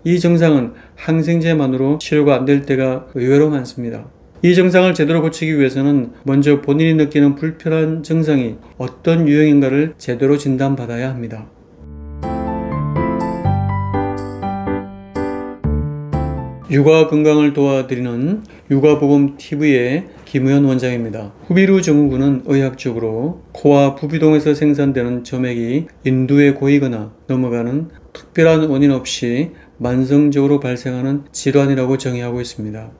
이 증상은 항생제만으로 치료가 안 될 때가 의외로 많습니다. 이 증상을 제대로 고치기 위해서는 먼저 본인이 느끼는 불편한 증상이 어떤 유형인가를 제대로 진단받아야 합니다. 육아 건강을 도와드리는 육아보험TV의 김우현 원장입니다. 후비루 증후군은 의학적으로 코와 부비동에서 생산되는 점액이 인두에 고이거나 넘어가는 특별한 원인 없이 만성적으로 발생하는 질환이라고 정의하고 있습니다.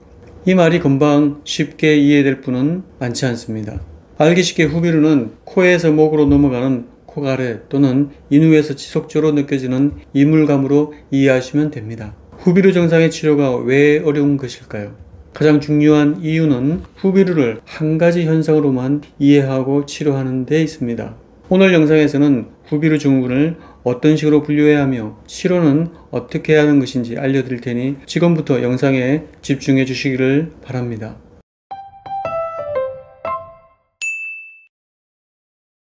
이 말이 금방 쉽게 이해될 뿐은 많지 않습니다. 알기 쉽게 후비루는 코에서 목으로 넘어가는 코가래 또는 인후에서 지속적으로 느껴지는 이물감으로 이해하시면 됩니다. 후비루 증상의 치료가 왜 어려운 것일까요? 가장 중요한 이유는 후비루를 한 가지 현상으로만 이해하고 치료하는 데 있습니다. 오늘 영상에서는 후비루 증후군을 어떤 식으로 분류해야 하며 치료는 어떻게 해야 하는 것인지 알려드릴 테니 지금부터 영상에 집중해 주시기를 바랍니다.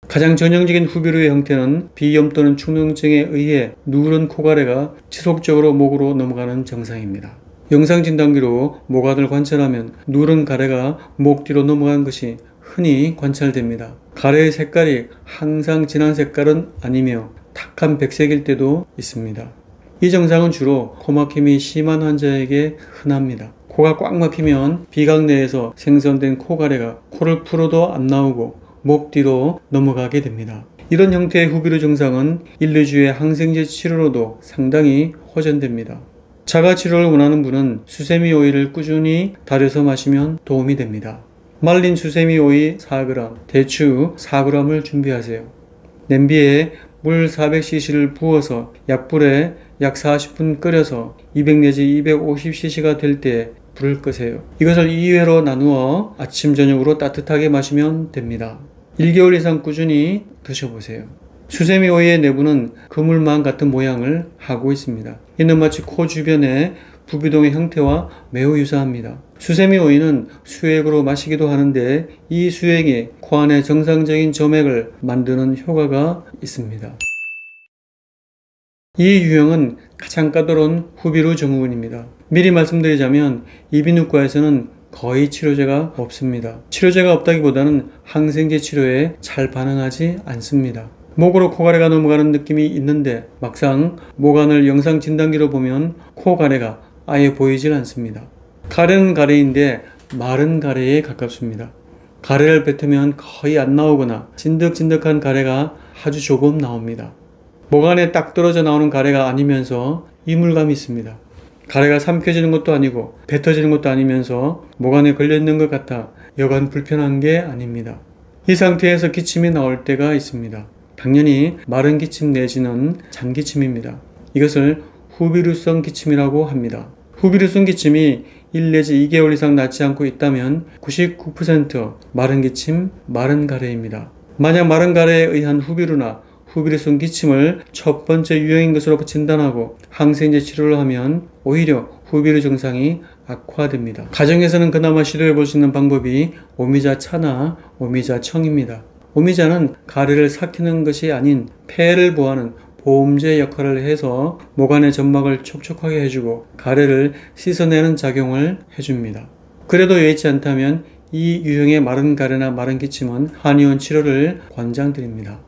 가장 전형적인 후비루의 형태는 비염 또는 축농증에 의해 누런 코가래가 지속적으로 목으로 넘어가는 증상입니다. 영상진단기로 목안을 관찰하면 누런 가래가 목 뒤로 넘어간 것이 흔히 관찰됩니다. 가래의 색깔이 항상 진한 색깔은 아니며 탁한 백색일 때도 있습니다. 이 증상은 주로 코막힘이 심한 환자에게 흔합니다. 코가 꽉 막히면 비강 내에서 생성된 코가래가 코를 풀어도 안 나오고 목 뒤로 넘어가게 됩니다. 이런 형태의 후비루 증상은 1, 2주의 항생제 치료로도 상당히 호전됩니다. 자가치료를 원하는 분은 수세미 오이를 꾸준히 달여서 마시면 도움이 됩니다. 말린 수세미 오이 4g, 대추 4g을 준비하세요. 냄비에 물 400cc를 부어서 약불에 약 40분 끓여서 200 내지 250cc가 될 때 불을 끄세요. 이것을 2회로 나누어 아침 저녁으로 따뜻하게 마시면 됩니다. 1개월 이상 꾸준히 드셔보세요. 수세미 오이의 내부는 그물망 같은 모양을 하고 있습니다. 이는 마치 코 주변의 부비동의 형태와 매우 유사합니다. 수세미 오이는 수액으로 마시기도 하는데 이 수액이 코 안에 정상적인 점액을 만드는 효과가 있습니다. 이 유형은 가장 까다로운 후비루 증후군입니다. 미리 말씀드리자면 이비인후과에서는 거의 치료제가 없습니다. 치료제가 없다기보다는 항생제 치료에 잘 반응하지 않습니다. 목으로 코가래가 넘어가는 느낌이 있는데 막상 목안을 영상 진단기로 보면 코가래가 아예 보이질 않습니다. 가래는 가래인데 마른 가래에 가깝습니다. 가래를 뱉으면 거의 안 나오거나 진득진득한 가래가 아주 조금 나옵니다. 목안에 딱 떨어져 나오는 가래가 아니면서 이물감이 있습니다. 가래가 삼켜지는 것도 아니고 뱉어지는 것도 아니면서 목안에 걸려있는 것 같아 여간 불편한 게 아닙니다. 이 상태에서 기침이 나올 때가 있습니다. 당연히 마른 기침 내지는 잔기침입니다. 이것을 후비루성 기침이라고 합니다. 후비루성 기침이 1 내지 2개월 이상 낫지 않고 있다면 99% 마른 기침, 마른 가래입니다. 만약 마른 가래에 의한 후비루나 후비루성 기침을 첫 번째 유형인 것으로 진단하고 항생제 치료를 하면 오히려 후비루 증상이 악화됩니다. 가정에서는 그나마 시도해 볼 수 있는 방법이 오미자차나 오미자청입니다. 오미자는 가래를 삭히는 것이 아닌 폐를 보호하는 보험제 역할을 해서 목안의 점막을 촉촉하게 해주고 가래를 씻어내는 작용을 해줍니다. 그래도 여의치 않다면 이 유형의 마른 가래나 마른 기침은 한의원 치료를 권장드립니다.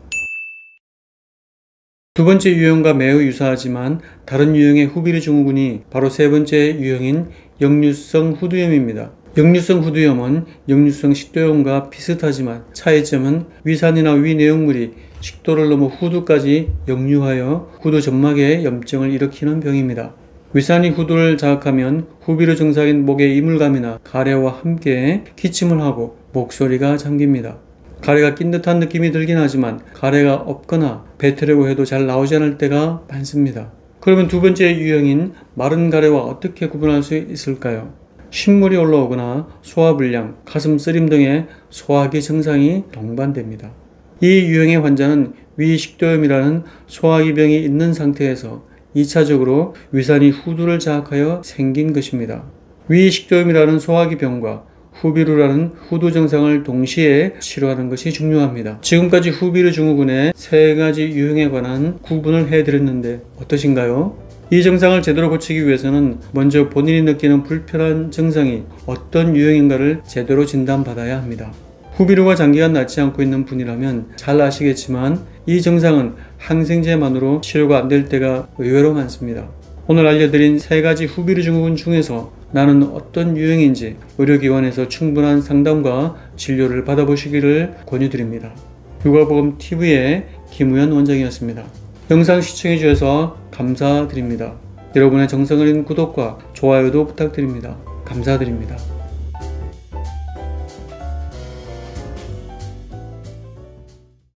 두 번째 유형과 매우 유사하지만 다른 유형의 후비루 증후군이 바로 세 번째 유형인 역류성 후두염입니다. 역류성 후두염은 역류성 식도염과 비슷하지만 차이점은 위산이나 위내용물이 식도를 넘어 후두까지 역류하여 후두 점막에 염증을 일으키는 병입니다. 위산이 후두를 자극하면 후비루 증상인 목의 이물감이나 가래와 함께 기침을 하고 목소리가 잠깁니다. 가래가 낀 듯한 느낌이 들긴 하지만 가래가 없거나 뱉으려고 해도 잘 나오지 않을 때가 많습니다. 그러면 두 번째 유형인 마른 가래와 어떻게 구분할 수 있을까요? 신물이 올라오거나 소화불량, 가슴 쓰림 등의 소화기 증상이 동반됩니다. 이 유형의 환자는 위식도염이라는 소화기병이 있는 상태에서 2차적으로 위산이 후두를 자극하여 생긴 것입니다. 위식도염이라는 소화기병과 후비루라는 후두 증상을 동시에 치료하는 것이 중요합니다. 지금까지 후비루 증후군의 세 가지 유형에 관한 구분을 해드렸는데 어떠신가요? 이 증상을 제대로 고치기 위해서는 먼저 본인이 느끼는 불편한 증상이 어떤 유형인가를 제대로 진단받아야 합니다. 후비루가 장기간 낫지 않고 있는 분이라면 잘 아시겠지만 이 증상은 항생제만으로 치료가 안 될 때가 의외로 많습니다. 오늘 알려드린 3가지 후비루 증후군 중에서 나는 어떤 유형인지 의료기관에서 충분한 상담과 진료를 받아보시기를 권유드립니다. 육아보험TV의 김우현 원장이었습니다. 영상 시청해주셔서 감사드립니다. 여러분의 정성어린 구독과 좋아요도 부탁드립니다. 감사드립니다.